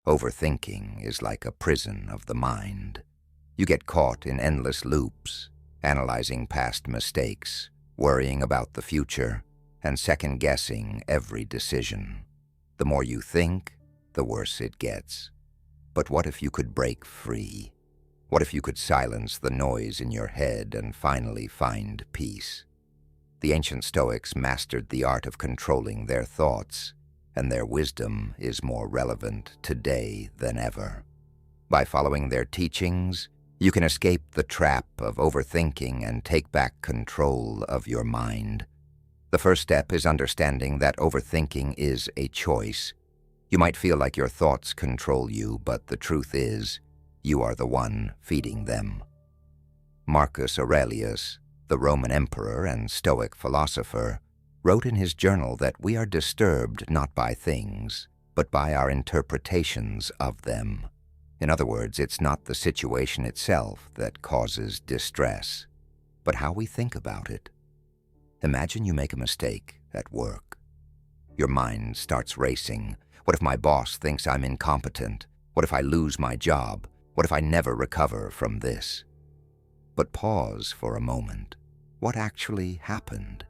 Overthinking is like a prison of the mind. You get caught in endless loops, analyzing past mistakes, worrying about the future, and second-guessing every decision. The more you think, the worse it gets. But what if you could break free? What if you could silence the noise in your head and finally find peace? The ancient Stoics mastered the art of controlling their thoughts, and their wisdom is more relevant today than ever. By following their teachings, you can escape the trap of overthinking and take back control of your mind. The first step is understanding that overthinking is a choice. You might feel like your thoughts control you, but the truth is, you are the one feeding them. Marcus Aurelius, the Roman emperor and Stoic philosopher, wrote in his journal that we are disturbed not by things, but by our interpretations of them. In other words, it's not the situation itself that causes distress, but how we think about it. Imagine you make a mistake at work. Your mind starts racing. What if my boss thinks I'm incompetent? What if I lose my job? What if I never recover from this? But pause for a moment. What actually happened?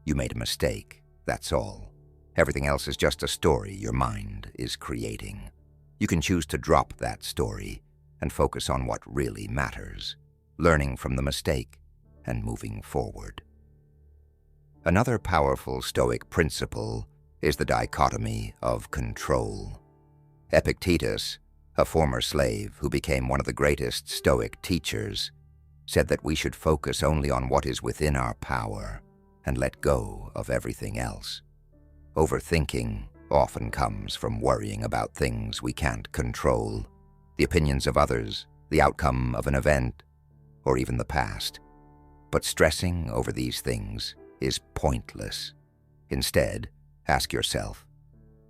You made a mistake, that's all. Everything else is just a story your mind is creating. You can choose to drop that story and focus on what really matters, learning from the mistake and moving forward. Another powerful Stoic principle is the dichotomy of control. Epictetus, a former slave who became one of the greatest Stoic teachers, said that we should focus only on what is within our power and let go of everything else. Overthinking often comes from worrying about things we can't control, the opinions of others, the outcome of an event, or even the past. But stressing over these things is pointless. Instead, ask yourself,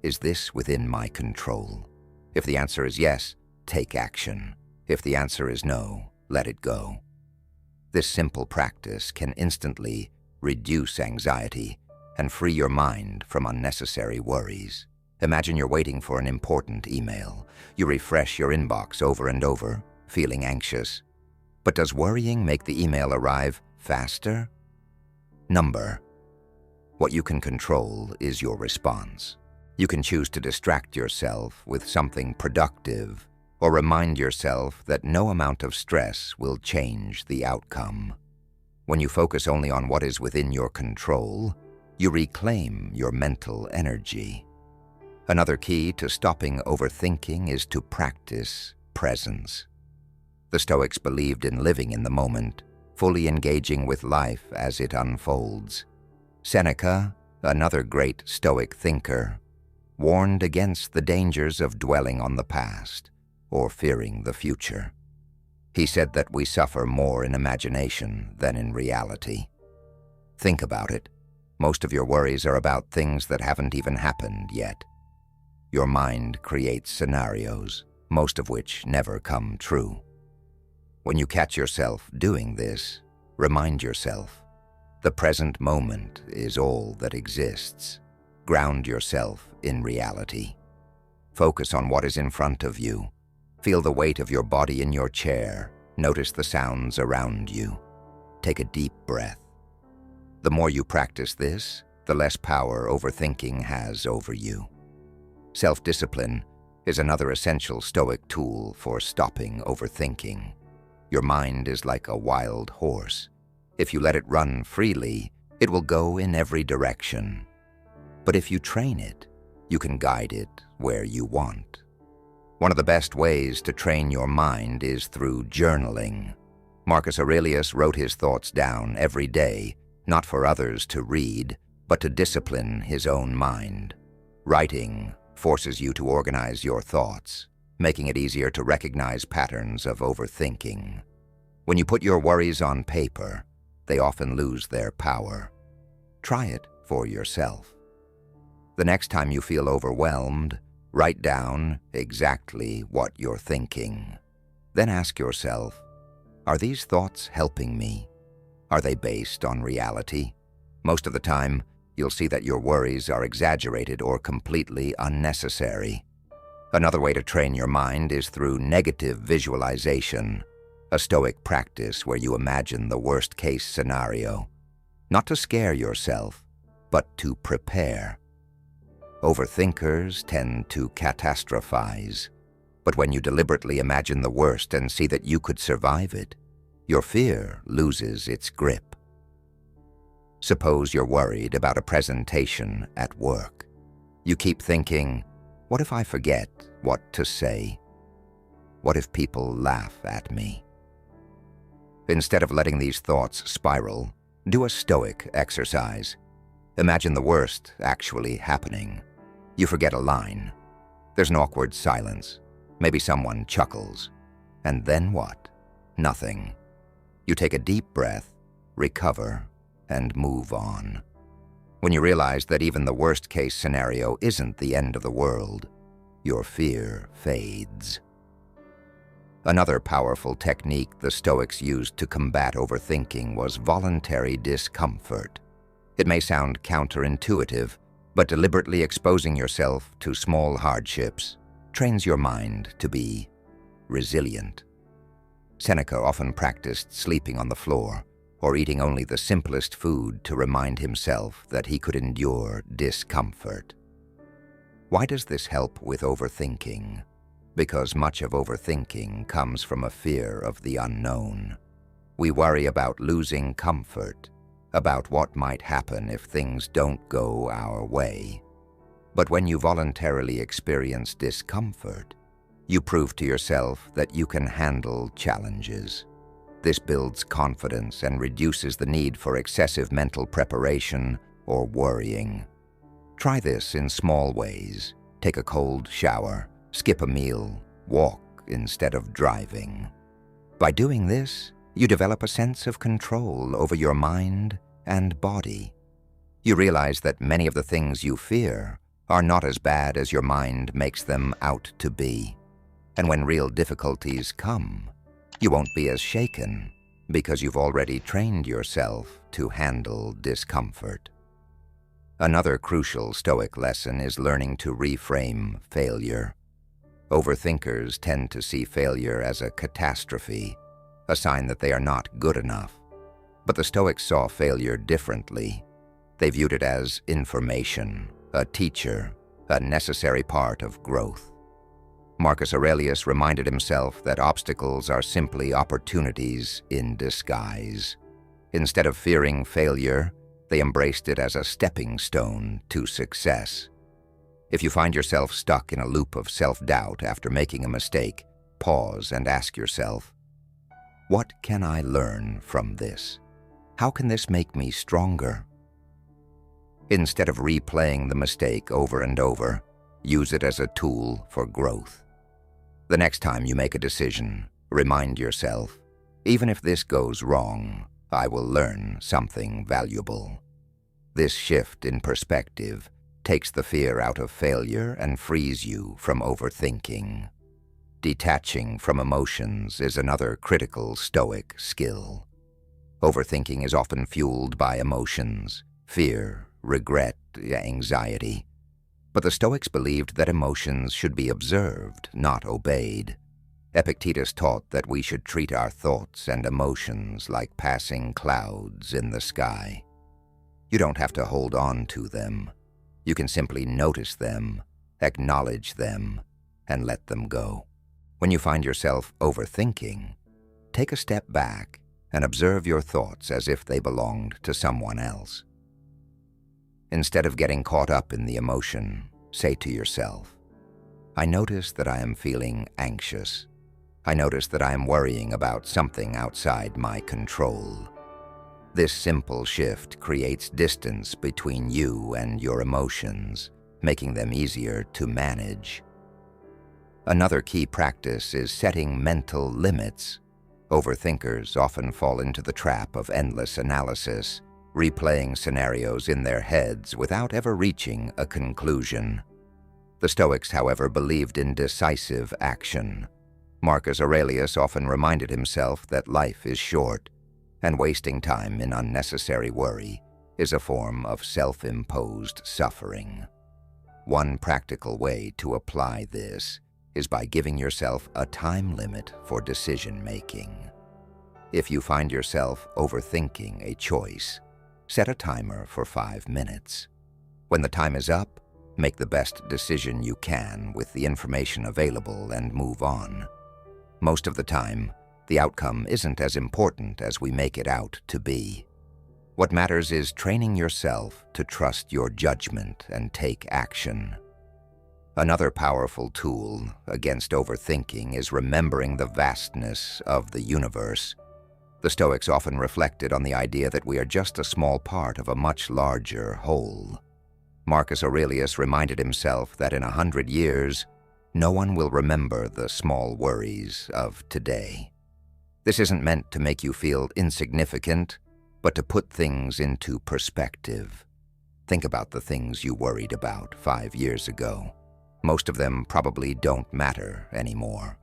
is this within my control? If the answer is yes, take action. If the answer is no, let it go. This simple practice can instantly reduce anxiety and free your mind from unnecessary worries. Imagine you're waiting for an important email. You refresh your inbox over and over, feeling anxious. But does worrying make the email arrive faster? Number. What you can control is your response. You can choose to distract yourself with something productive or remind yourself that no amount of stress will change the outcome. When you focus only on what is within your control, you reclaim your mental energy. Another key to stopping overthinking is to practice presence. The Stoics believed in living in the moment, fully engaging with life as it unfolds. Seneca, another great Stoic thinker, warned against the dangers of dwelling on the past or fearing the future. He said that we suffer more in imagination than in reality. Think about it. Most of your worries are about things that haven't even happened yet. Your mind creates scenarios, most of which never come true. When you catch yourself doing this, remind yourself, the present moment is all that exists. Ground yourself in reality. Focus on what is in front of you. Feel the weight of your body in your chair. Notice the sounds around you. Take a deep breath. The more you practice this, the less power overthinking has over you. Self-discipline is another essential Stoic tool for stopping overthinking. Your mind is like a wild horse. If you let it run freely, it will go in every direction. But if you train it, you can guide it where you want. One of the best ways to train your mind is through journaling. Marcus Aurelius wrote his thoughts down every day, not for others to read, but to discipline his own mind. Writing forces you to organize your thoughts, making it easier to recognize patterns of overthinking. When you put your worries on paper, they often lose their power. Try it for yourself. The next time you feel overwhelmed, write down exactly what you're thinking. Then ask yourself, are these thoughts helping me? Are they based on reality? Most of the time, you'll see that your worries are exaggerated or completely unnecessary. Another way to train your mind is through negative visualization, a Stoic practice where you imagine the worst-case scenario, not to scare yourself, but to prepare. Overthinkers tend to catastrophize, but when you deliberately imagine the worst and see that you could survive it, your fear loses its grip. Suppose you're worried about a presentation at work. You keep thinking, what if I forget what to say? What if people laugh at me? Instead of letting these thoughts spiral, do a Stoic exercise. Imagine the worst actually happening. You forget a line. There's an awkward silence. Maybe someone chuckles. And then what? Nothing. You take a deep breath, recover, and move on. When you realize that even the worst-case scenario isn't the end of the world, your fear fades. Another powerful technique the Stoics used to combat overthinking was voluntary discomfort. It may sound counterintuitive, but deliberately exposing yourself to small hardships trains your mind to be resilient. Seneca often practiced sleeping on the floor or eating only the simplest food to remind himself that he could endure discomfort. Why does this help with overthinking? Because much of overthinking comes from a fear of the unknown. We worry about losing comfort, about what might happen if things don't go our way. But when you voluntarily experience discomfort, you prove to yourself that you can handle challenges. This builds confidence and reduces the need for excessive mental preparation or worrying. Try this in small ways. Take a cold shower, skip a meal, walk instead of driving. By doing this, you develop a sense of control over your mind and body. You realize that many of the things you fear are not as bad as your mind makes them out to be. And when real difficulties come, you won't be as shaken because you've already trained yourself to handle discomfort. Another crucial Stoic lesson is learning to reframe failure. Overthinkers tend to see failure as a catastrophe, a sign that they are not good enough. But the Stoics saw failure differently. They viewed it as information, a teacher, a necessary part of growth. Marcus Aurelius reminded himself that obstacles are simply opportunities in disguise. Instead of fearing failure, they embraced it as a stepping stone to success. If you find yourself stuck in a loop of self-doubt after making a mistake, pause and ask yourself, what can I learn from this? How can this make me stronger? Instead of replaying the mistake over and over, use it as a tool for growth. The next time you make a decision, remind yourself, even if this goes wrong, I will learn something valuable. This shift in perspective takes the fear out of failure and frees you from overthinking. Detaching from emotions is another critical Stoic skill. Overthinking is often fueled by emotions, fear, regret, anxiety. But the Stoics believed that emotions should be observed, not obeyed. Epictetus taught that we should treat our thoughts and emotions like passing clouds in the sky. You don't have to hold on to them. You can simply notice them, acknowledge them, and let them go. When you find yourself overthinking, take a step back and observe your thoughts as if they belonged to someone else. Instead of getting caught up in the emotion, say to yourself, I notice that I am feeling anxious. I notice that I am worrying about something outside my control. This simple shift creates distance between you and your emotions, making them easier to manage. Another key practice is setting mental limits. Overthinkers often fall into the trap of endless analysis, replaying scenarios in their heads without ever reaching a conclusion. The Stoics, however, believed in decisive action. Marcus Aurelius often reminded himself that life is short, and wasting time in unnecessary worry is a form of self-imposed suffering. One practical way to apply this is by giving yourself a time limit for decision-making. If you find yourself overthinking a choice, set a timer for 5 minutes. When the time is up, make the best decision you can with the information available and move on. Most of the time, the outcome isn't as important as we make it out to be. What matters is training yourself to trust your judgment and take action. Another powerful tool against overthinking is remembering the vastness of the universe. The Stoics often reflected on the idea that we are just a small part of a much larger whole. Marcus Aurelius reminded himself that in 100 years, no one will remember the small worries of today. This isn't meant to make you feel insignificant, but to put things into perspective. Think about the things you worried about 5 years ago. Most of them probably don't matter anymore.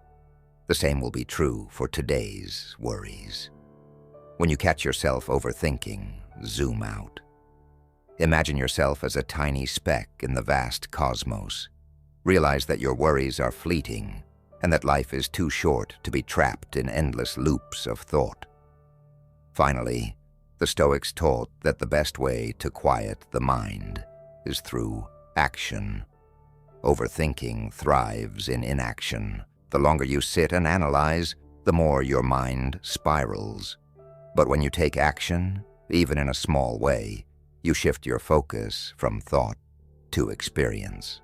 The same will be true for today's worries. When you catch yourself overthinking, zoom out. Imagine yourself as a tiny speck in the vast cosmos. Realize that your worries are fleeting and that life is too short to be trapped in endless loops of thought. Finally, the Stoics taught that the best way to quiet the mind is through action. Overthinking thrives in inaction. The longer you sit and analyze, the more your mind spirals. But when you take action, even in a small way, you shift your focus from thought to experience.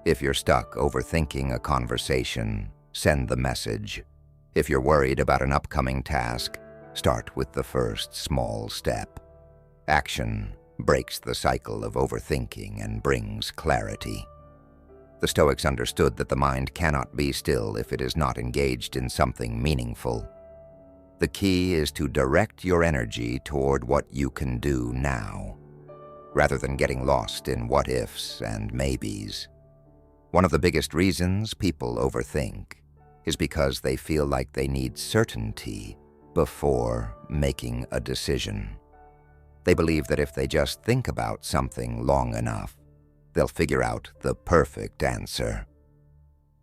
If you're stuck overthinking a conversation, send the message. If you're worried about an upcoming task, start with the first small step. Action breaks the cycle of overthinking and brings clarity. The Stoics understood that the mind cannot be still if it is not engaged in something meaningful. The key is to direct your energy toward what you can do now, rather than getting lost in what-ifs and maybes. One of the biggest reasons people overthink is because they feel like they need certainty before making a decision. They believe that if they just think about something long enough, they'll figure out the perfect answer.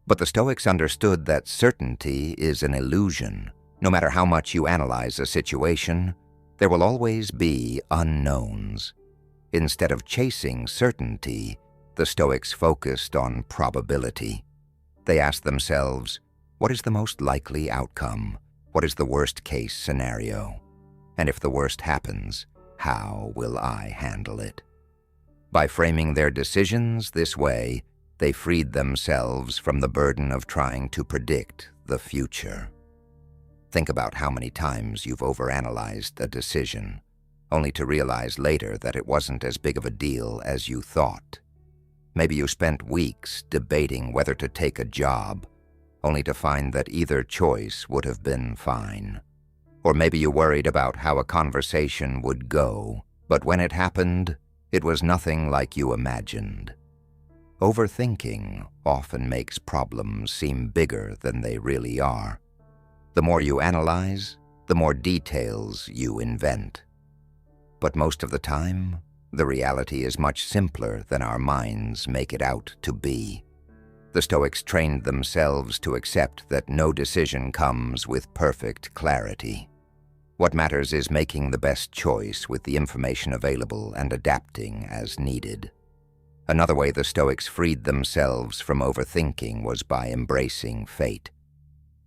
But the Stoics understood that certainty is an illusion. No matter how much you analyze a situation, there will always be unknowns. Instead of chasing certainty, the Stoics focused on probability. They asked themselves, what is the most likely outcome? What is the worst-case scenario? And if the worst happens, how will I handle it? By framing their decisions this way, they freed themselves from the burden of trying to predict the future. Think about how many times you've overanalyzed a decision, only to realize later that it wasn't as big of a deal as you thought. Maybe you spent weeks debating whether to take a job, only to find that either choice would have been fine. Or maybe you worried about how a conversation would go, but when it happened, it was nothing like you imagined. Overthinking often makes problems seem bigger than they really are. The more you analyze, the more details you invent. But most of the time, the reality is much simpler than our minds make it out to be. The Stoics trained themselves to accept that no decision comes with perfect clarity. What matters is making the best choice with the information available and adapting as needed. Another way the Stoics freed themselves from overthinking was by embracing fate.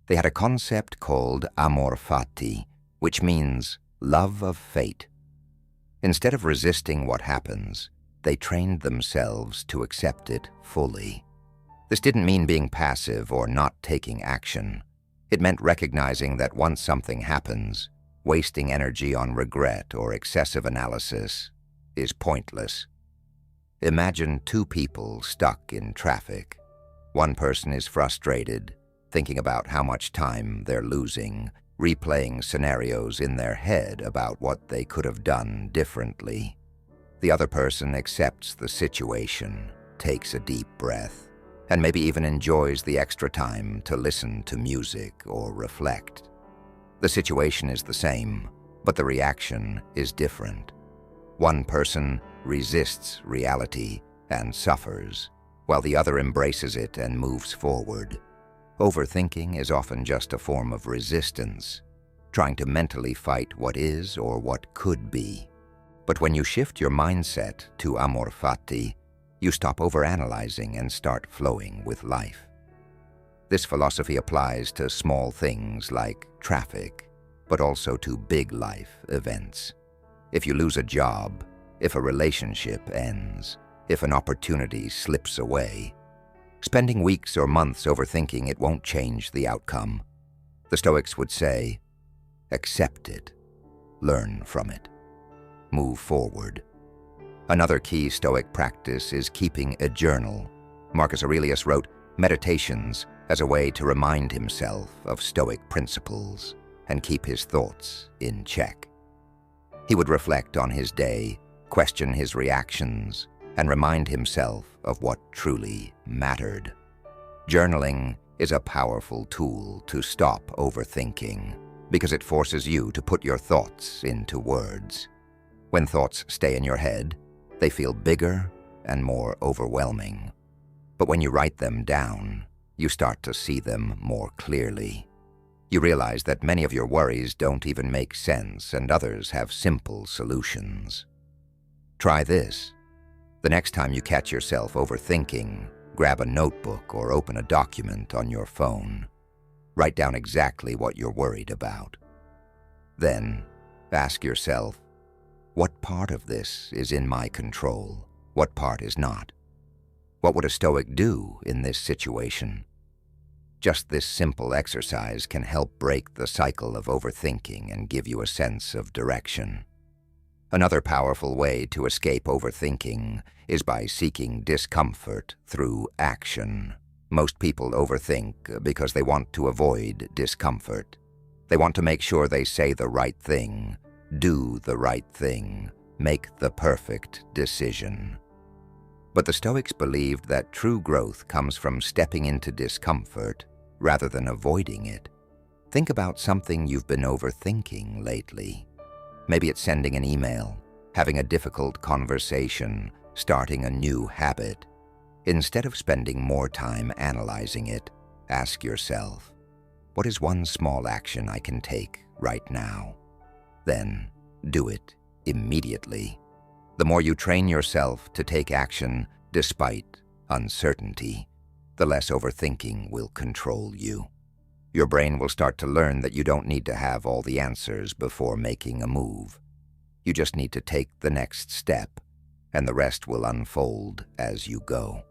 They had a concept called amor fati, which means love of fate. Instead of resisting what happens, they trained themselves to accept it fully. This didn't mean being passive or not taking action. It meant recognizing that once something happens, wasting energy on regret or excessive analysis is pointless. Imagine two people stuck in traffic. One person is frustrated, thinking about how much time they're losing, replaying scenarios in their head about what they could have done differently. The other person accepts the situation, takes a deep breath, and maybe even enjoys the extra time to listen to music or reflect. The situation is the same, but the reaction is different. One person resists reality and suffers. while the other embraces it and moves forward. Overthinking is often just a form of resistance, trying to mentally fight what is or what could be. But when you shift your mindset to amor fati, you stop overanalyzing and start flowing with life. This philosophy applies to small things like traffic, but also to big life events. If you lose a job, if a relationship ends, if an opportunity slips away, spending weeks or months overthinking it won't change the outcome. The Stoics would say, accept it, learn from it, move forward. Another key Stoic practice is keeping a journal. Marcus Aurelius wrote meditations as a way to remind himself of Stoic principles and keep his thoughts in check. He would reflect on his day, question his reactions, and remind himself of what truly mattered. Journaling is a powerful tool to stop overthinking because it forces you to put your thoughts into words. When thoughts stay in your head, they feel bigger and more overwhelming. But when you write them down, you start to see them more clearly. You realize that many of your worries don't even make sense and others have simple solutions. Try this. The next time you catch yourself overthinking, grab a notebook or open a document on your phone. Write down exactly what you're worried about. Then, ask yourself, what part of this is in my control? What part is not? What would a Stoic do in this situation? Just this simple exercise can help break the cycle of overthinking and give you a sense of direction. Another powerful way to escape overthinking is by seeking discomfort through action. Most people overthink because they want to avoid discomfort. They want to make sure they say the right thing, do the right thing, make the perfect decision. But the Stoics believed that true growth comes from stepping into discomfort rather than avoiding it. Think about something you've been overthinking lately. Maybe it's sending an email, having a difficult conversation, starting a new habit. Instead of spending more time analyzing it, ask yourself, what is one small action I can take right now? Then do it immediately. The more you train yourself to take action despite uncertainty, the less overthinking will control you. Your brain will start to learn that you don't need to have all the answers before making a move. You just need to take the next step, and the rest will unfold as you go.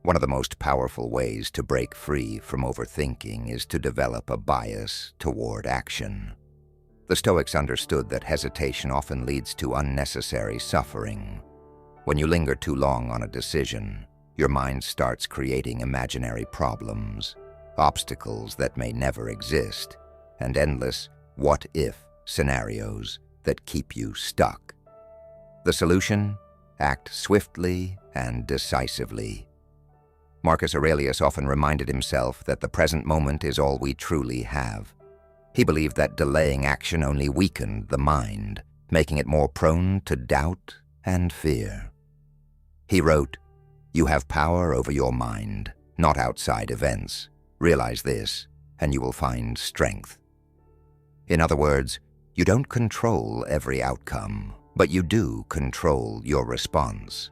One of the most powerful ways to break free from overthinking is to develop a bias toward action. The Stoics understood that hesitation often leads to unnecessary suffering. When you linger too long on a decision, your mind starts creating imaginary problems, obstacles that may never exist, and endless what-if scenarios that keep you stuck. The solution? Act swiftly and decisively. Marcus Aurelius often reminded himself that the present moment is all we truly have. He believed that delaying action only weakened the mind, making it more prone to doubt and fear. He wrote, "You have power over your mind, not outside events. Realize this, and you will find strength." In other words, you don't control every outcome, but you do control your response.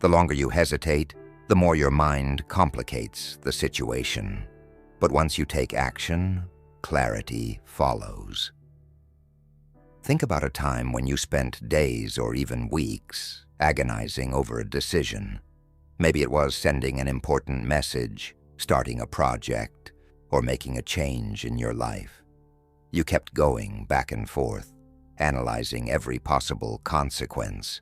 The longer you hesitate, the more your mind complicates the situation. But once you take action, clarity follows. Think about a time when you spent days or even weeks agonizing over a decision. Maybe it was sending an important message, starting a project, or making a change in your life. You kept going back and forth, analyzing every possible consequence.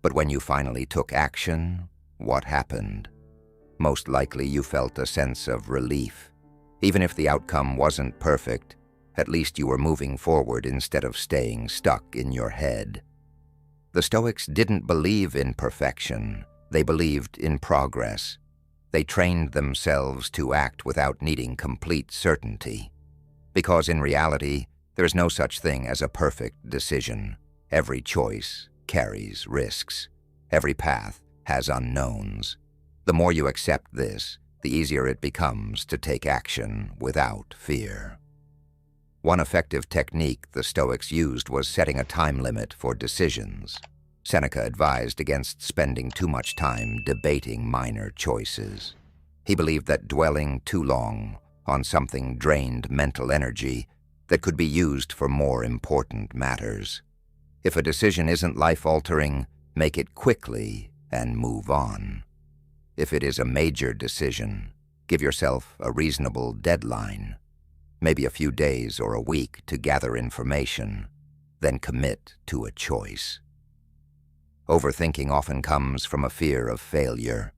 But when you finally took action, what happened? Most likely you felt a sense of relief. Even if the outcome wasn't perfect, at least you were moving forward instead of staying stuck in your head. The Stoics didn't believe in perfection. They believed in progress. They trained themselves to act without needing complete certainty. Because in reality, there is no such thing as a perfect decision. Every choice carries risks. Every path has unknowns. The more you accept this, the easier it becomes to take action without fear. One effective technique the Stoics used was setting a time limit for decisions. Seneca advised against spending too much time debating minor choices. He believed that dwelling too long on something drained mental energy that could be used for more important matters. If a decision isn't life-altering, make it quickly and move on. If it is a major decision, give yourself a reasonable deadline, maybe a few days or a week to gather information, then commit to a choice. Overthinking often comes from a fear of failure,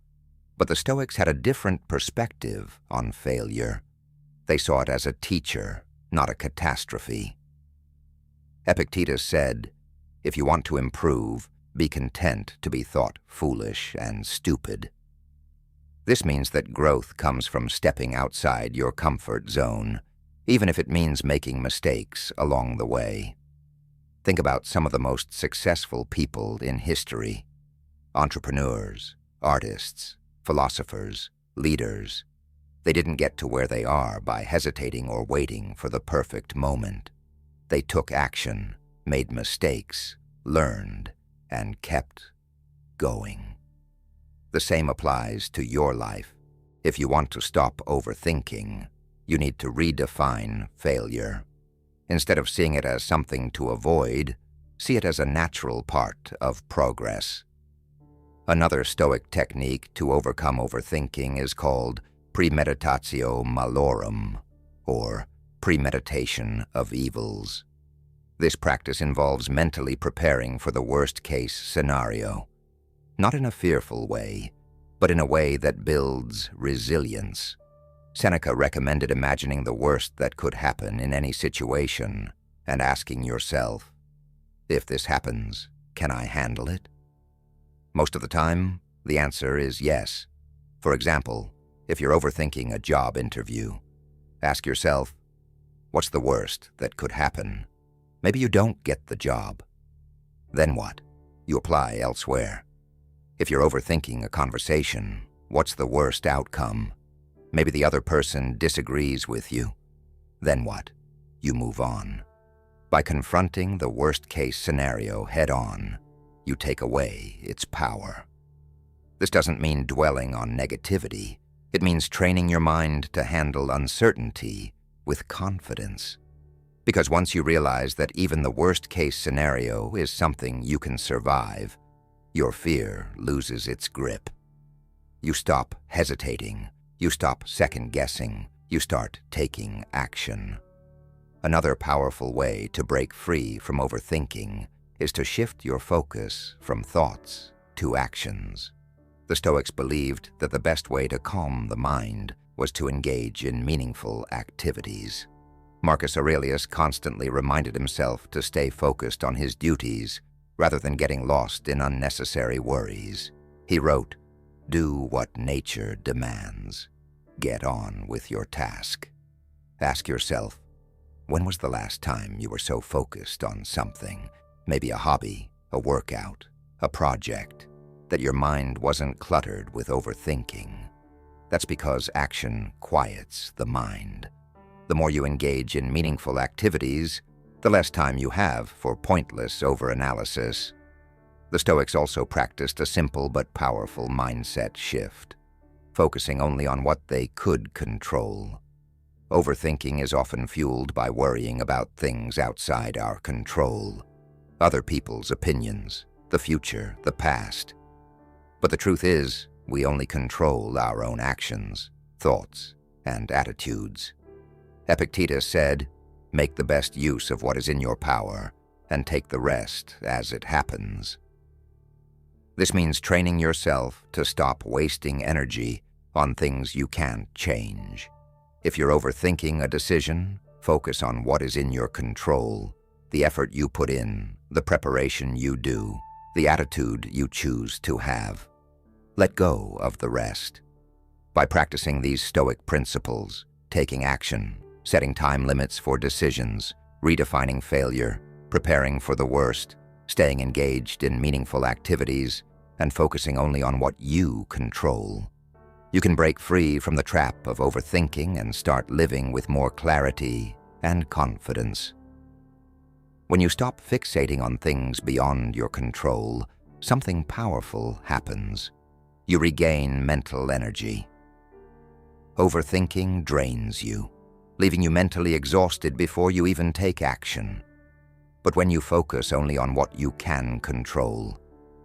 but the Stoics had a different perspective on failure. They saw it as a teacher, not a catastrophe. Epictetus said, "If you want to improve, be content to be thought foolish and stupid." This means that growth comes from stepping outside your comfort zone, even if it means making mistakes along the way. Think about some of the most successful people in history: entrepreneurs, artists, philosophers, leaders. They didn't get to where they are by hesitating or waiting for the perfect moment. They took action, made mistakes, learned, and kept going. The same applies to your life. If you want to stop overthinking, you need to redefine failure. Instead of seeing it as something to avoid, see it as a natural part of progress. Another Stoic technique to overcome overthinking is called premeditatio malorum, or premeditation of evils. This practice involves mentally preparing for the worst-case scenario, not in a fearful way, but in a way that builds resilience. Seneca recommended imagining the worst that could happen in any situation and asking yourself, "If this happens, can I handle it?" Most of the time, the answer is yes. For example, if you're overthinking a job interview, ask yourself, what's the worst that could happen? Maybe you don't get the job. Then what? You apply elsewhere. If you're overthinking a conversation, what's the worst outcome? Maybe the other person disagrees with you. Then what? You move on. By confronting the worst-case scenario head-on, you take away its power. This doesn't mean dwelling on negativity. It means training your mind to handle uncertainty with confidence. Because once you realize that even the worst-case scenario is something you can survive, your fear loses its grip. You stop hesitating. You stop second-guessing. You start taking action. Another powerful way to break free from overthinking is to shift your focus from thoughts to actions. The Stoics believed that the best way to calm the mind was to engage in meaningful activities. Marcus Aurelius constantly reminded himself to stay focused on his duties rather than getting lost in unnecessary worries. He wrote, "Do what nature demands. Get on with your task." Ask yourself, when was the last time you were so focused on something, maybe a hobby, a workout, a project, that your mind wasn't cluttered with overthinking? That's because action quiets the mind. The more you engage in meaningful activities, the less time you have for pointless overanalysis. The Stoics also practiced a simple but powerful mindset shift, focusing only on what they could control. Overthinking is often fueled by worrying about things outside our control, other people's opinions, the future, the past. But the truth is, we only control our own actions, thoughts, and attitudes. Epictetus said, "Make the best use of what is in your power, and take the rest as it happens." This means training yourself to stop wasting energy on things you can't change. If you're overthinking a decision, focus on what is in your control, the effort you put in, the preparation you do, the attitude you choose to have. Let go of the rest. By practicing these Stoic principles, taking action, setting time limits for decisions, redefining failure, preparing for the worst, staying engaged in meaningful activities, and focusing only on what you control, You can break free from the trap of overthinking and start living with more clarity and confidence. When you stop fixating on things beyond your control, something powerful happens. You regain mental energy. Overthinking drains you, leaving you mentally exhausted before you even take action. But when you focus only on what you can control,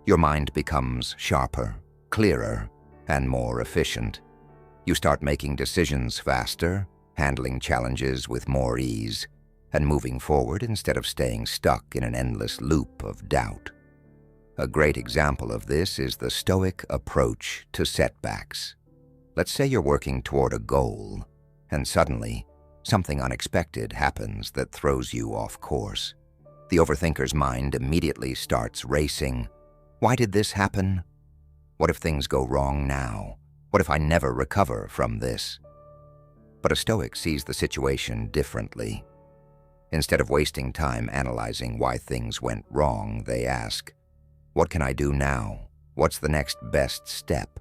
your mind becomes sharper, clearer, and more efficient. You start making decisions faster, handling challenges with more ease, and moving forward instead of staying stuck in an endless loop of doubt. A great example of this is the Stoic approach to setbacks. Let's say you're working toward a goal, and suddenly, something unexpected happens that throws you off course. The overthinker's mind immediately starts racing. Why did this happen? What if things go wrong now? What if I never recover from this? But a Stoic sees the situation differently. Instead of wasting time analyzing why things went wrong, they ask, what can I do now? What's the next best step?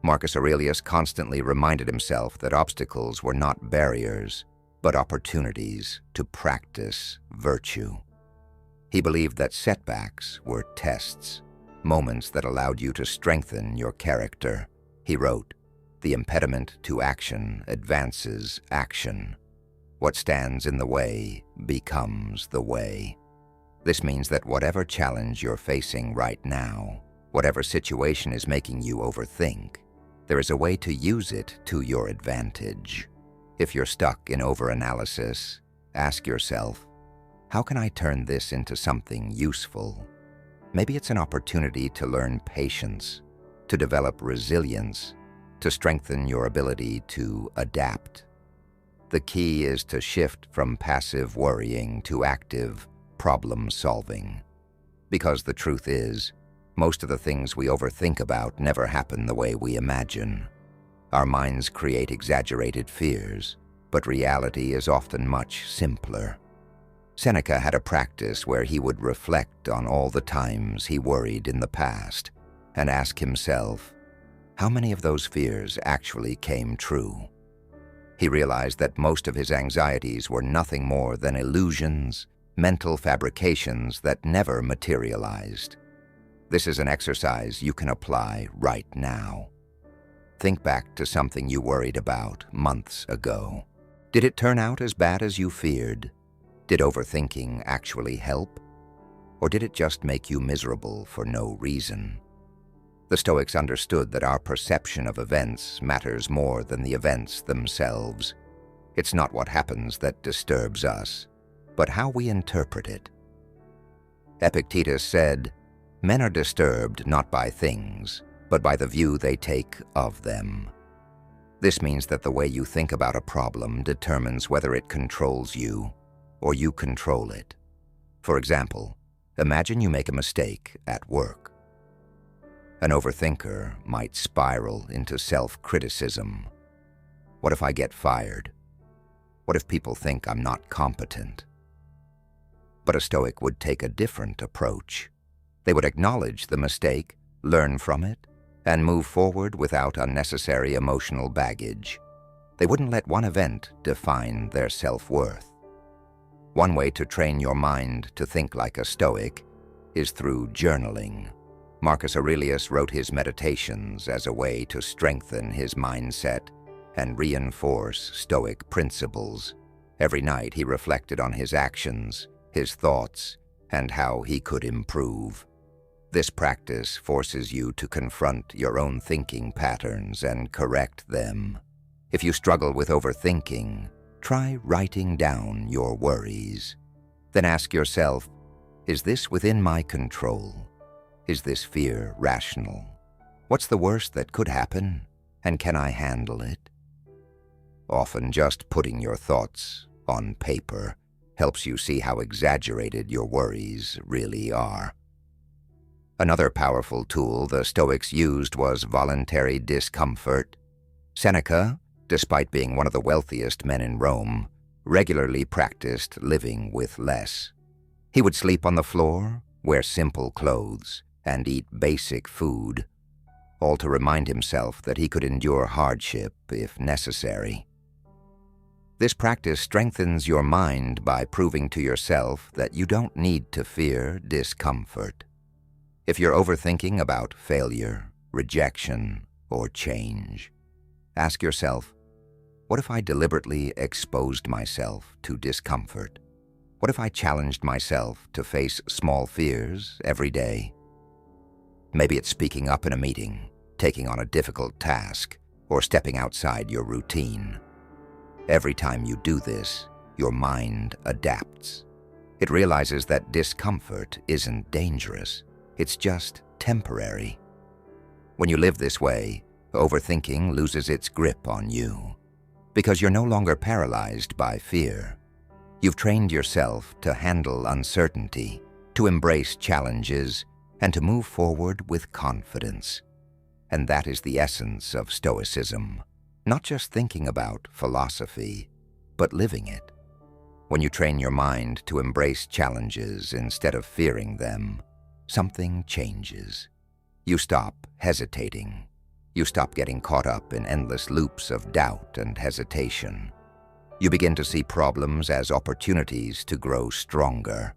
Marcus Aurelius constantly reminded himself that obstacles were not barriers, but opportunities to practice virtue. He believed that setbacks were tests, moments that allowed you to strengthen your character. He wrote, "The impediment to action advances action. What stands in the way becomes the way." This means that whatever challenge you're facing right now, whatever situation is making you overthink, there is a way to use it to your advantage. If you're stuck in overanalysis, ask yourself, how can I turn this into something useful? Maybe it's an opportunity to learn patience, to develop resilience, to strengthen your ability to adapt. The key is to shift from passive worrying to active problem solving. Because the truth is, most of the things we overthink about never happen the way we imagine. Our minds create exaggerated fears, but reality is often much simpler. Seneca had a practice where he would reflect on all the times he worried in the past and ask himself, how many of those fears actually came true? He realized that most of his anxieties were nothing more than illusions, mental fabrications that never materialized. This is an exercise you can apply right now. Think back to something you worried about months ago. Did it turn out as bad as you feared? Did overthinking actually help? Or did it just make you miserable for no reason? The Stoics understood that our perception of events matters more than the events themselves. It's not what happens that disturbs us, but how we interpret it. Epictetus said, "Men are disturbed not by things, but by the view they take of them." This means that the way you think about a problem determines whether it controls you or you control it. For example, imagine you make a mistake at work. An overthinker might spiral into self-criticism. What if I get fired? What if people think I'm not competent? But a Stoic would take a different approach. They would acknowledge the mistake, learn from it, and move forward without unnecessary emotional baggage. They wouldn't let one event define their self-worth. One way to train your mind to think like a Stoic is through journaling. Marcus Aurelius wrote his meditations as a way to strengthen his mindset and reinforce Stoic principles. Every night he reflected on his actions, his thoughts, and how he could improve. This practice forces you to confront your own thinking patterns and correct them. If you struggle with overthinking, try writing down your worries. Then ask yourself, is this within my control? Is this fear rational? What's the worst that could happen, and can I handle it? Often just putting your thoughts on paper helps you see how exaggerated your worries really are. Another powerful tool the Stoics used was voluntary discomfort. Seneca, despite being one of the wealthiest men in Rome, regularly practiced living with less. He would sleep on the floor, wear simple clothes, and eat basic food. all to remind himself that he could endure hardship if necessary. This practice strengthens your mind by proving to yourself that you don't need to fear discomfort. If you're overthinking about failure, rejection, or change, ask yourself, what if I deliberately exposed myself to discomfort? What if I challenged myself to face small fears every day? Maybe it's speaking up in a meeting, taking on a difficult task, or stepping outside your routine. Every time you do this, your mind adapts. It realizes that discomfort isn't dangerous. It's just temporary. When you live this way, overthinking loses its grip on you, because you're no longer paralyzed by fear. You've trained yourself to handle uncertainty, to embrace challenges, and to move forward with confidence. And that is the essence of Stoicism. Not just thinking about philosophy, but living it. When you train your mind to embrace challenges instead of fearing them, something changes. You stop hesitating. You stop getting caught up in endless loops of doubt and hesitation. You begin to see problems as opportunities to grow stronger,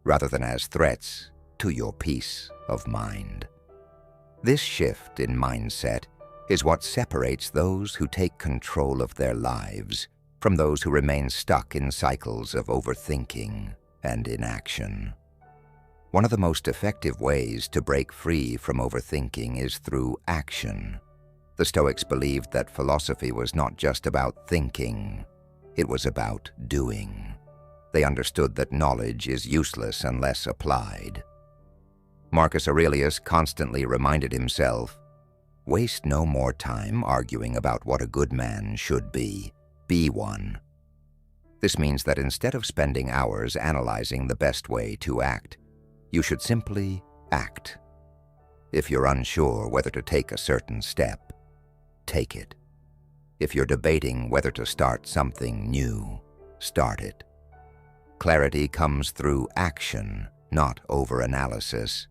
rather than as threats to your peace of mind. This shift in mindset is what separates those who take control of their lives from those who remain stuck in cycles of overthinking and inaction. One of the most effective ways to break free from overthinking is through action. The Stoics believed that philosophy was not just about thinking, it was about doing. They understood that knowledge is useless unless applied. Marcus Aurelius constantly reminded himself, waste no more time arguing about what a good man should be one. This means that instead of spending hours analyzing the best way to act, you should simply act. If you're unsure whether to take a certain step, take it. If you're debating whether to start something new, start it. Clarity comes through action, not overanalysis.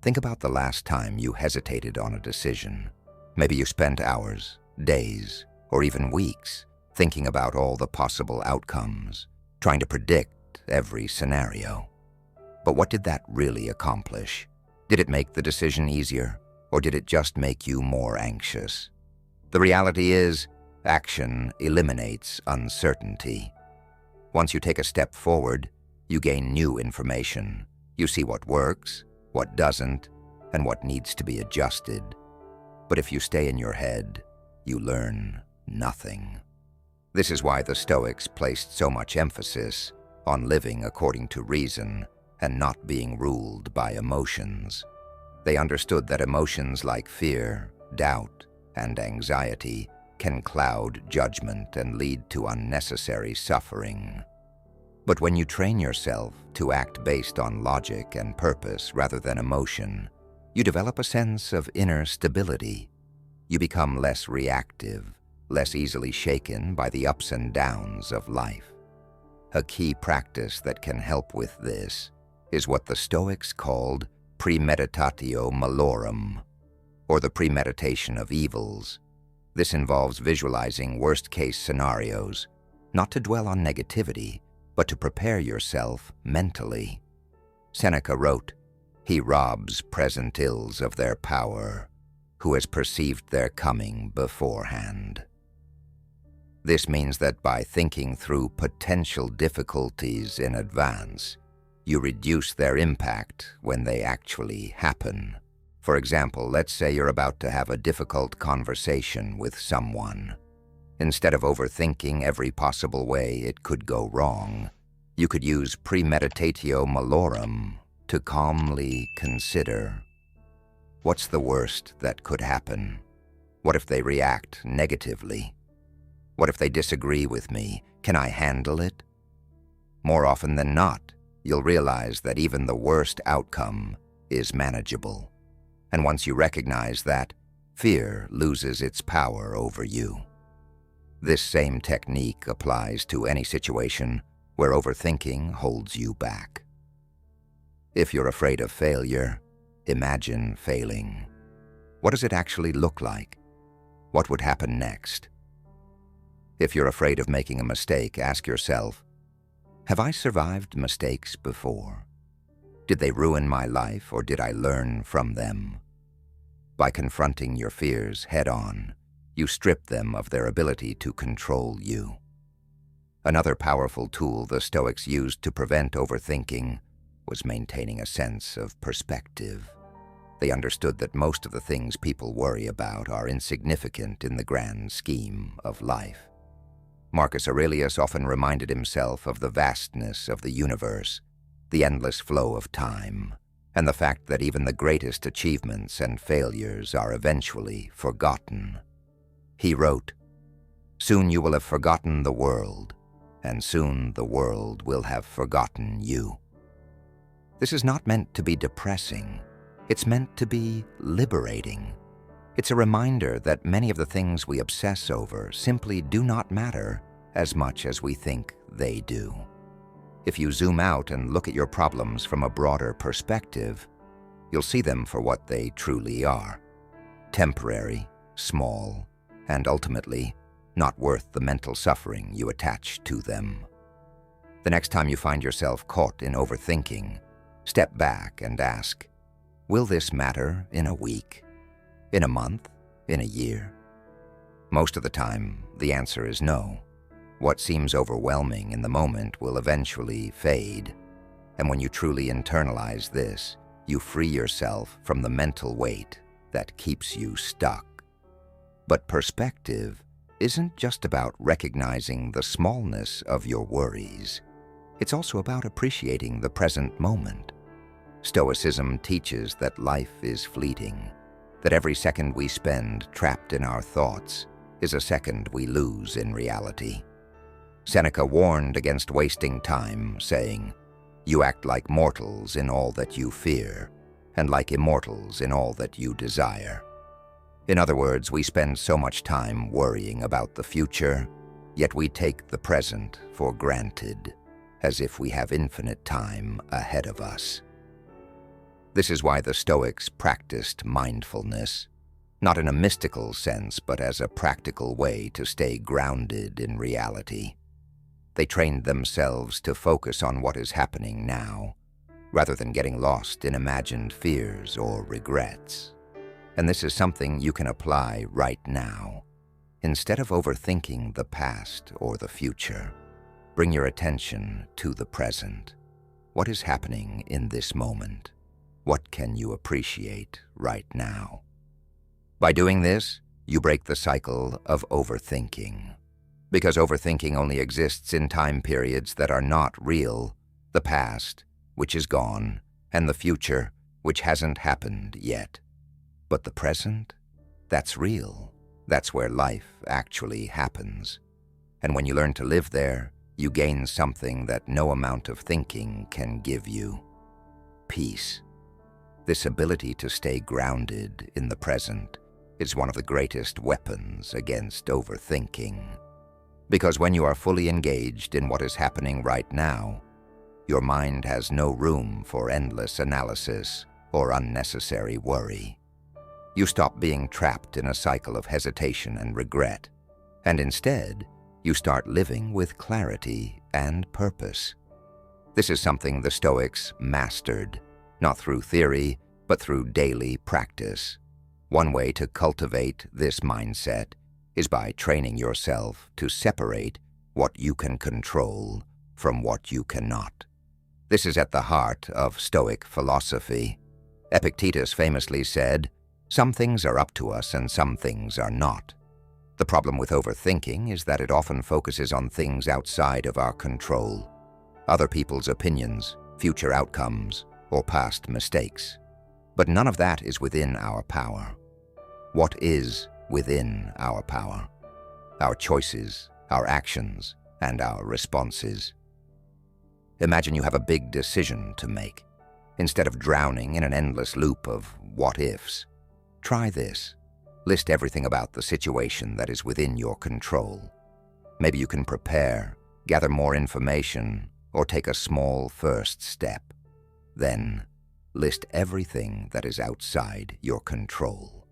Think about the last time you hesitated on a decision. Maybe you spent hours, days, or even weeks thinking about all the possible outcomes, trying to predict every scenario. But what did that really accomplish? Did it make the decision easier, or did it just make you more anxious? The reality is, action eliminates uncertainty. Once you take a step forward, you gain new information. You see what works, what doesn't, and what needs to be adjusted. But if you stay in your head, you learn nothing. This is why the Stoics placed so much emphasis on living according to reason and not being ruled by emotions. They understood that emotions like fear, doubt, and anxiety can cloud judgment and lead to unnecessary suffering. But when you train yourself to act based on logic and purpose rather than emotion, you develop a sense of inner stability. You become less reactive, less easily shaken by the ups and downs of life. A key practice that can help with this is what the Stoics called premeditatio malorum, or the premeditation of evils. This involves visualizing worst-case scenarios, not to dwell on negativity, but to prepare yourself mentally. Seneca wrote, "He robs present ills of their power, who has perceived their coming beforehand." This means that by thinking through potential difficulties in advance, you reduce their impact when they actually happen. For example, let's say you're about to have a difficult conversation with someone. Instead of overthinking every possible way it could go wrong, you could use premeditatio malorum to calmly consider, what's the worst that could happen? What if they react negatively? What if they disagree with me? Can I handle it? More often than not, you'll realize that even the worst outcome is manageable. And once you recognize that, fear loses its power over you. This same technique applies to any situation where overthinking holds you back. If you're afraid of failure, imagine failing. What does it actually look like? What would happen next? If you're afraid of making a mistake, ask yourself, have I survived mistakes before? Did they ruin my life, or did I learn from them? By confronting your fears head-on, you strip them of their ability to control you. Another powerful tool the Stoics used to prevent overthinking was maintaining a sense of perspective. They understood that most of the things people worry about are insignificant in the grand scheme of life. Marcus Aurelius often reminded himself of the vastness of the universe, the endless flow of time, and the fact that even the greatest achievements and failures are eventually forgotten. He wrote, "Soon you will have forgotten the world, and soon the world will have forgotten you." This is not meant to be depressing. It's meant to be liberating. It's a reminder that many of the things we obsess over simply do not matter as much as we think they do. If you zoom out and look at your problems from a broader perspective, you'll see them for what they truly are: temporary, small, and ultimately not worth the mental suffering you attach to them. The next time you find yourself caught in overthinking, step back and ask, will this matter in a week, in a month, in a year? Most of the time, the answer is no. What seems overwhelming in the moment will eventually fade, and when you truly internalize this, you free yourself from the mental weight that keeps you stuck. But perspective isn't just about recognizing the smallness of your worries. It's also about appreciating the present moment. Stoicism teaches that life is fleeting, that every second we spend trapped in our thoughts is a second we lose in reality. Seneca warned against wasting time, saying, "You act like mortals in all that you fear, and like immortals in all that you desire." In other words, we spend so much time worrying about the future, yet we take the present for granted, as if we have infinite time ahead of us. This is why the Stoics practiced mindfulness, not in a mystical sense, but as a practical way to stay grounded in reality. They trained themselves to focus on what is happening now, rather than getting lost in imagined fears or regrets. And this is something you can apply right now. Instead of overthinking the past or the future, bring your attention to the present. What is happening in this moment? What can you appreciate right now? By doing this, you break the cycle of overthinking. Because overthinking only exists in time periods that are not real, the past, which is gone, and the future, which hasn't happened yet. But the present, that's real. That's where life actually happens. And when you learn to live there, you gain something that no amount of thinking can give you: peace. This ability to stay grounded in the present is one of the greatest weapons against overthinking. Because when you are fully engaged in what is happening right now, your mind has no room for endless analysis or unnecessary worry. You stop being trapped in a cycle of hesitation and regret, and instead, you start living with clarity and purpose. This is something the Stoics mastered, not through theory, but through daily practice. One way to cultivate this mindset is by training yourself to separate what you can control from what you cannot. This is at the heart of Stoic philosophy. Epictetus famously said, "Some things are up to us and some things are not." The problem with overthinking is that it often focuses on things outside of our control: other people's opinions, future outcomes, or past mistakes. But none of that is within our power. What is within our power? Our choices, our actions, and our responses. Imagine you have a big decision to make. Instead of drowning in an endless loop of what-ifs, try this. List everything about the situation that is within your control. Maybe you can prepare, gather more information, or take a small first step. Then, list everything that is outside your control.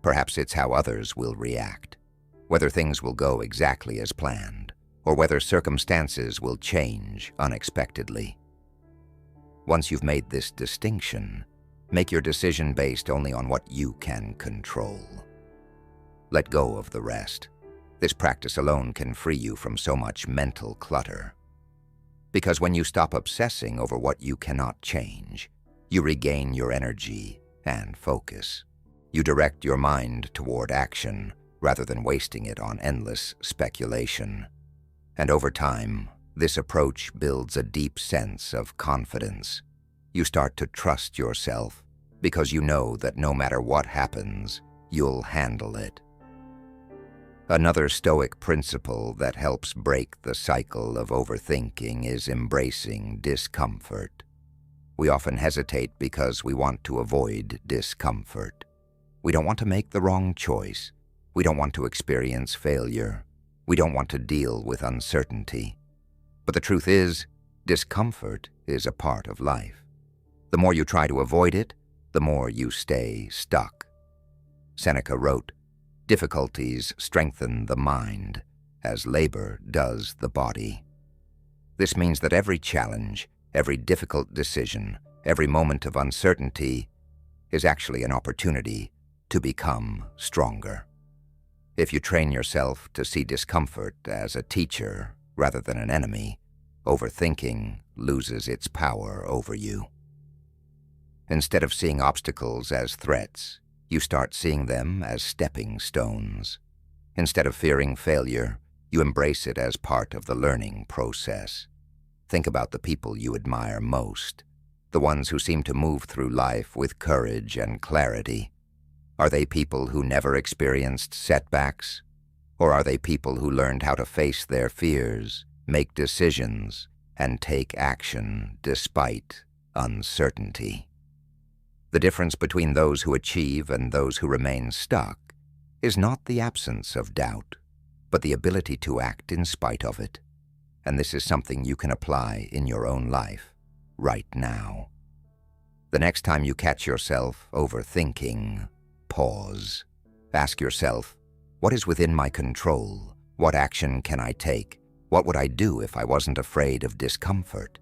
Perhaps it's how others will react, whether things will go exactly as planned, or whether circumstances will change unexpectedly. Once you've made this distinction, make your decision based only on what you can control. Let go of the rest. This practice alone can free you from so much mental clutter. Because when you stop obsessing over what you cannot change, you regain your energy and focus. You direct your mind toward action rather than wasting it on endless speculation. And over time, this approach builds a deep sense of confidence. You start to trust yourself because you know that no matter what happens, you'll handle it. Another Stoic principle that helps break the cycle of overthinking is embracing discomfort. We often hesitate because we want to avoid discomfort. We don't want to make the wrong choice. We don't want to experience failure. We don't want to deal with uncertainty. But the truth is, discomfort is a part of life. The more you try to avoid it, the more you stay stuck. Seneca wrote, "Difficulties strengthen the mind, as labor does the body." This means that every challenge, every difficult decision, every moment of uncertainty is actually an opportunity to become stronger. If you train yourself to see discomfort as a teacher rather than an enemy, overthinking loses its power over you. Instead of seeing obstacles as threats, you start seeing them as stepping stones. Instead of fearing failure, you embrace it as part of the learning process. Think about the people you admire most, the ones who seem to move through life with courage and clarity. Are they people who never experienced setbacks? Or are they people who learned how to face their fears, make decisions, and take action despite uncertainty? The difference between those who achieve and those who remain stuck is not the absence of doubt, but the ability to act in spite of it. And this is something you can apply in your own life right now. The next time you catch yourself overthinking, pause. Ask yourself, what is within my control? What action can I take? What would I do if I wasn't afraid of discomfort?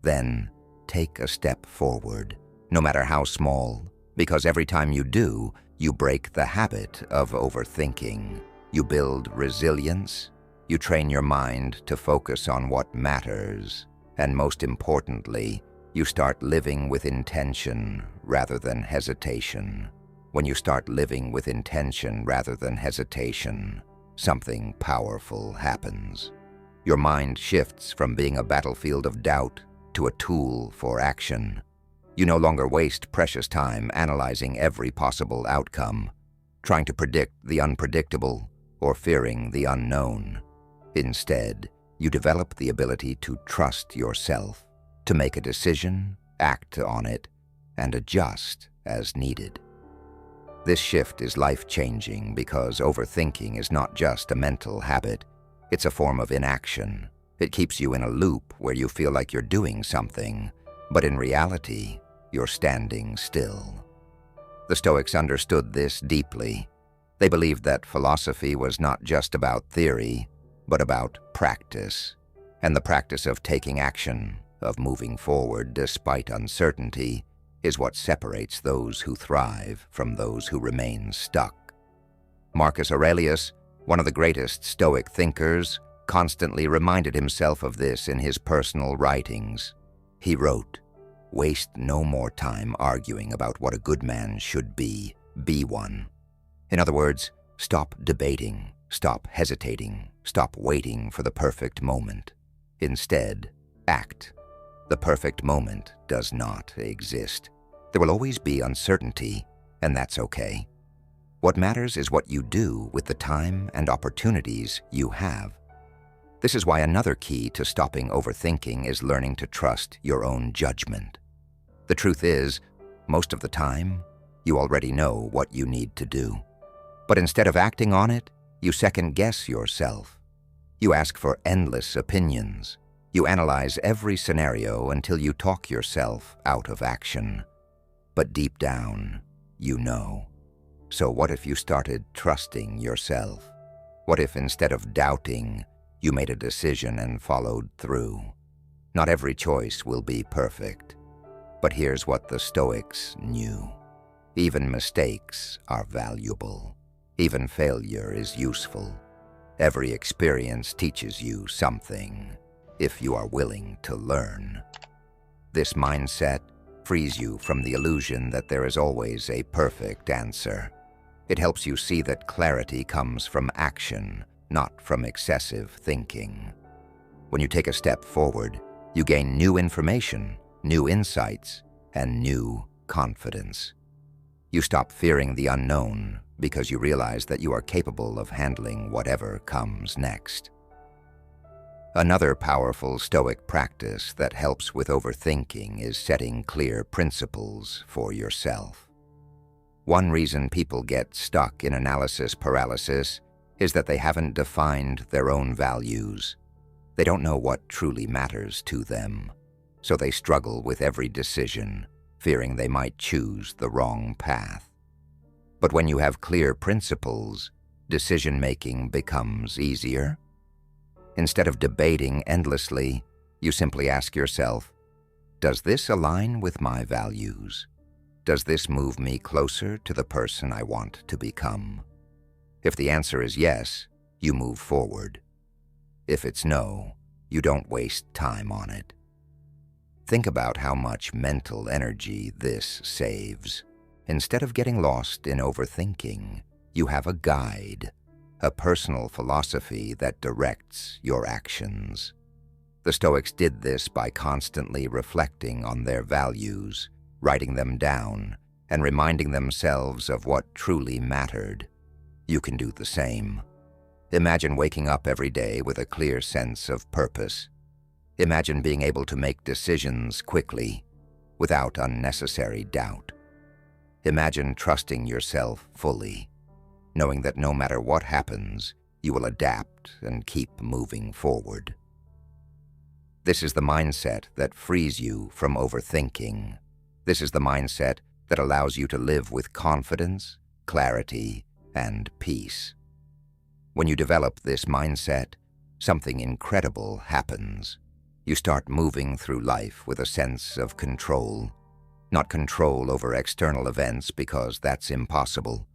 Then take a step forward, no matter how small, because every time you do, you break the habit of overthinking. You build resilience, you train your mind to focus on what matters, and most importantly, you start living with intention rather than hesitation. When you start living with intention rather than hesitation, something powerful happens. Your mind shifts from being a battlefield of doubt to a tool for action. You no longer waste precious time analyzing every possible outcome, trying to predict the unpredictable or fearing the unknown. Instead, you develop the ability to trust yourself, to make a decision, act on it, and adjust as needed. This shift is life-changing because overthinking is not just a mental habit, it's a form of inaction. It keeps you in a loop where you feel like you're doing something, but in reality, you're standing still. The Stoics understood this deeply. They believed that philosophy was not just about theory, but about practice, and the practice of taking action, of moving forward despite uncertainty, is what separates those who thrive from those who remain stuck. Marcus Aurelius, one of the greatest Stoic thinkers, constantly reminded himself of this in his personal writings. He wrote, "Waste no more time arguing about what a good man should be one." In other words, stop debating, stop hesitating, stop waiting for the perfect moment. Instead, act. The perfect moment does not exist. There will always be uncertainty, and that's okay. What matters is what you do with the time and opportunities you have. This is why another key to stopping overthinking is learning to trust your own judgment. The truth is, most of the time, you already know what you need to do. But instead of acting on it, you second-guess yourself. You ask for endless opinions. You analyze every scenario until you talk yourself out of action. But deep down, you know. So what if you started trusting yourself? What if instead of doubting, you made a decision and followed through? Not every choice will be perfect, but here's what the Stoics knew. Even mistakes are valuable. Even failure is useful. Every experience teaches you something, if you are willing to learn. This mindset frees you from the illusion that there is always a perfect answer. It helps you see that clarity comes from action, not from excessive thinking. When you take a step forward, you gain new information, new insights, and new confidence. You stop fearing the unknown because you realize that you are capable of handling whatever comes next. Another powerful Stoic practice that helps with overthinking is setting clear principles for yourself. One reason people get stuck in analysis paralysis is that they haven't defined their own values. They don't know what truly matters to them, so they struggle with every decision, fearing they might choose the wrong path. But when you have clear principles, decision-making becomes easier. Instead of debating endlessly, you simply ask yourself, does this align with my values? Does this move me closer to the person I want to become? If the answer is yes, you move forward. If it's no, you don't waste time on it. Think about how much mental energy this saves. Instead of getting lost in overthinking, you have a guide, a personal philosophy that directs your actions. The Stoics did this by constantly reflecting on their values, writing them down, and reminding themselves of what truly mattered. You can do the same. Imagine waking up every day with a clear sense of purpose. Imagine being able to make decisions quickly, without unnecessary doubt. Imagine trusting yourself fully, knowing that no matter what happens, you will adapt and keep moving forward. This is the mindset that frees you from overthinking. This is the mindset that allows you to live with confidence, clarity, and peace. When you develop this mindset, something incredible happens. You start moving through life with a sense of control. Not control over external events because that's impossible,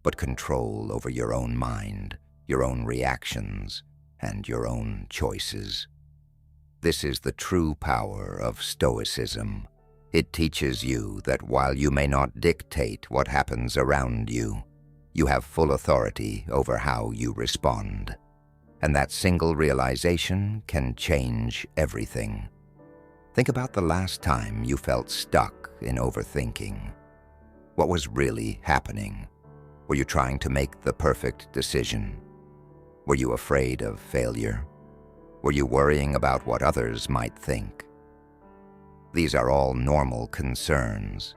but control over your own mind, your own reactions, and your own choices. This is the true power of Stoicism. It teaches you that while you may not dictate what happens around you, you have full authority over how you respond. And that single realization can change everything. Think about the last time you felt stuck in overthinking. What was really happening? Were you trying to make the perfect decision? Were you afraid of failure? Were you worrying about what others might think? These are all normal concerns,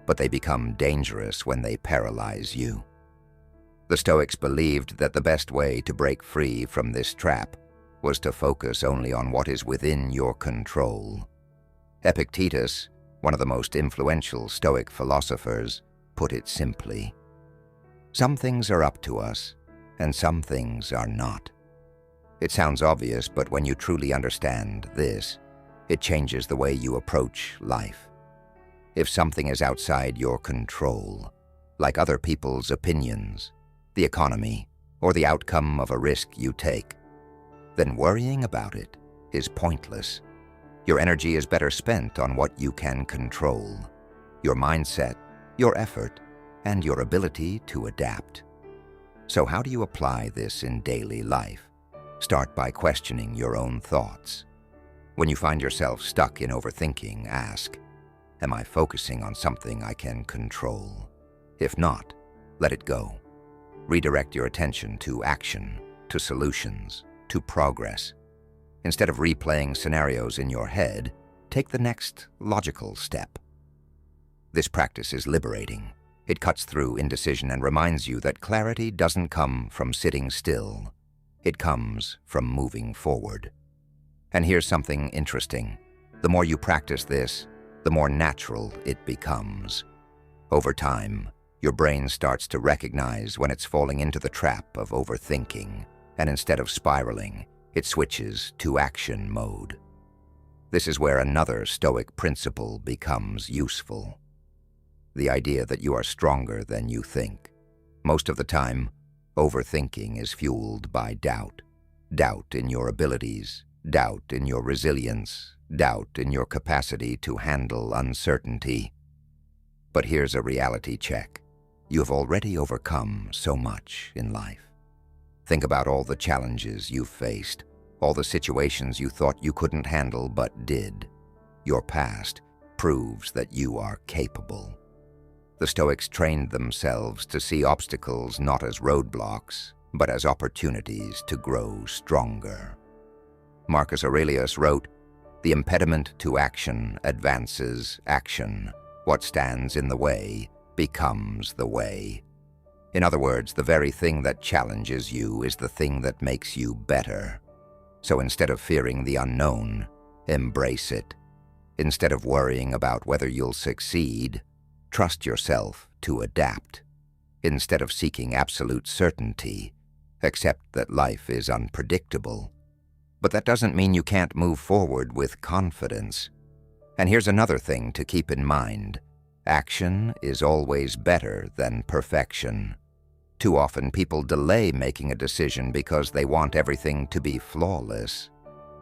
but they become dangerous when they paralyze you. The Stoics believed that the best way to break free from this trap was to focus only on what is within your control. Epictetus, one of the most influential Stoic philosophers, put it simply: some things are up to us, and some things are not. It sounds obvious, but when you truly understand this, it changes the way you approach life. If something is outside your control, like other people's opinions, the economy, or the outcome of a risk you take, then worrying about it is pointless. Your energy is better spent on what you can control: your mindset, your effort, and your ability to adapt. So how do you apply this in daily life? Start by questioning your own thoughts. When you find yourself stuck in overthinking, ask, am I focusing on something I can control? If not, let it go. Redirect your attention to action, to solutions, to progress. Instead of replaying scenarios in your head, take the next logical step. This practice is liberating. It cuts through indecision and reminds you that clarity doesn't come from sitting still. It comes from moving forward. And here's something interesting. The more you practice this, the more natural it becomes. Over time, Your brain starts to recognize when it's falling into the trap of overthinking, and instead of spiraling, it switches to action mode. This is where another Stoic principle becomes useful. The idea that you are stronger than you think. Most of the time, overthinking is fueled by doubt. Doubt in your abilities, doubt in your resilience, doubt in your capacity to handle uncertainty. But here's a reality check. You have already overcome so much in life. Think about all the challenges you've faced, all the situations you thought you couldn't handle but did. Your past proves that you are capable. The Stoics trained themselves to see obstacles not as roadblocks, but as opportunities to grow stronger. Marcus Aurelius wrote, "The impediment to action advances action. What stands in the way becomes the way." In other words, the very thing that challenges you is the thing that makes you better. So instead of fearing the unknown, embrace it. Instead of worrying about whether you'll succeed, trust yourself to adapt. Instead of seeking absolute certainty, accept that life is unpredictable. But that doesn't mean you can't move forward with confidence. And here's another thing to keep in mind. Action is always better than perfection. Too often people delay making a decision because they want everything to be flawless.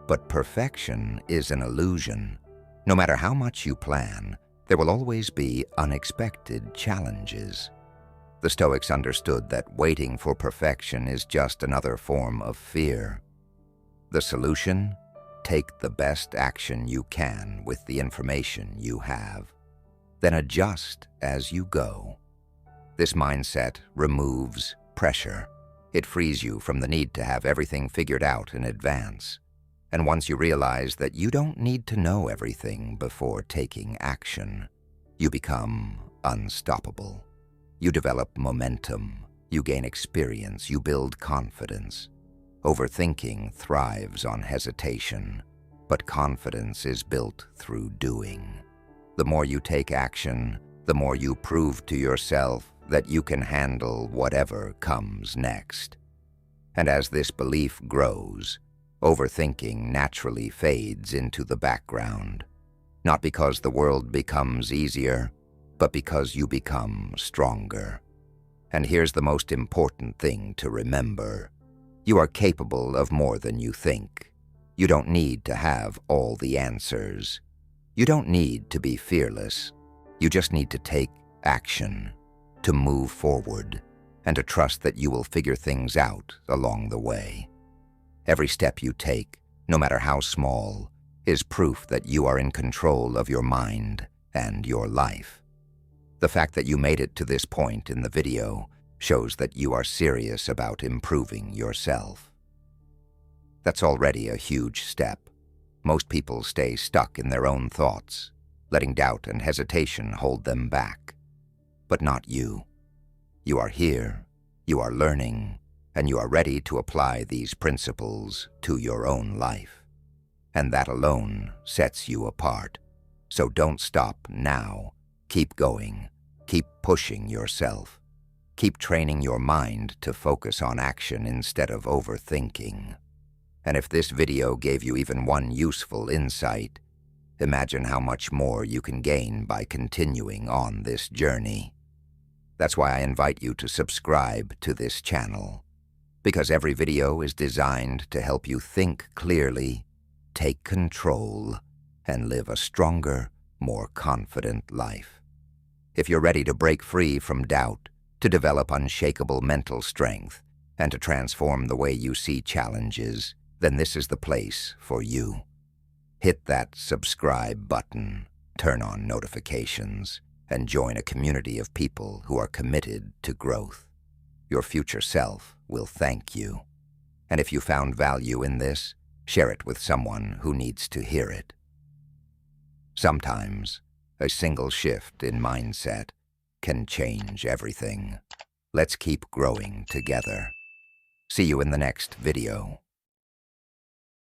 But perfection is an illusion. No matter how much you plan, there will always be unexpected challenges. The Stoics understood that waiting for perfection is just another form of fear. The solution? Take the best action you can with the information you have. Then adjust as you go. This mindset removes pressure. It frees you from the need to have everything figured out in advance. And once you realize that you don't need to know everything before taking action, you become unstoppable. You develop momentum, you gain experience, you build confidence. Overthinking thrives on hesitation, but confidence is built through doing. The more you take action, the more you prove to yourself that you can handle whatever comes next. And as this belief grows, overthinking naturally fades into the background, not because the world becomes easier, but because you become stronger. And here's the most important thing to remember. You are capable of more than you think. You don't need to have all the answers. You don't need to be fearless. You just need to take action, to move forward, and to trust that you will figure things out along the way. Every step you take, no matter how small, is proof that you are in control of your mind and your life. The fact that you made it to this point in the video shows that you are serious about improving yourself. That's already a huge step. Most people stay stuck in their own thoughts, letting doubt and hesitation hold them back. But not you. You are here, you are learning, and you are ready to apply these principles to your own life. And that alone sets you apart. So don't stop now. Keep going. Keep pushing yourself. Keep training your mind to focus on action instead of overthinking. And if this video gave you even one useful insight, imagine how much more you can gain by continuing on this journey. That's why I invite you to subscribe to this channel, because every video is designed to help you think clearly, take control, and live a stronger, more confident life. If you're ready to break free from doubt, to develop unshakable mental strength, and to transform the way you see challenges, then this is the place for you. Hit that subscribe button, turn on notifications, and join a community of people who are committed to growth. Your future self will thank you. And if you found value in this, share it with someone who needs to hear it. Sometimes, a single shift in mindset can change everything. Let's keep growing together. See you in the next video.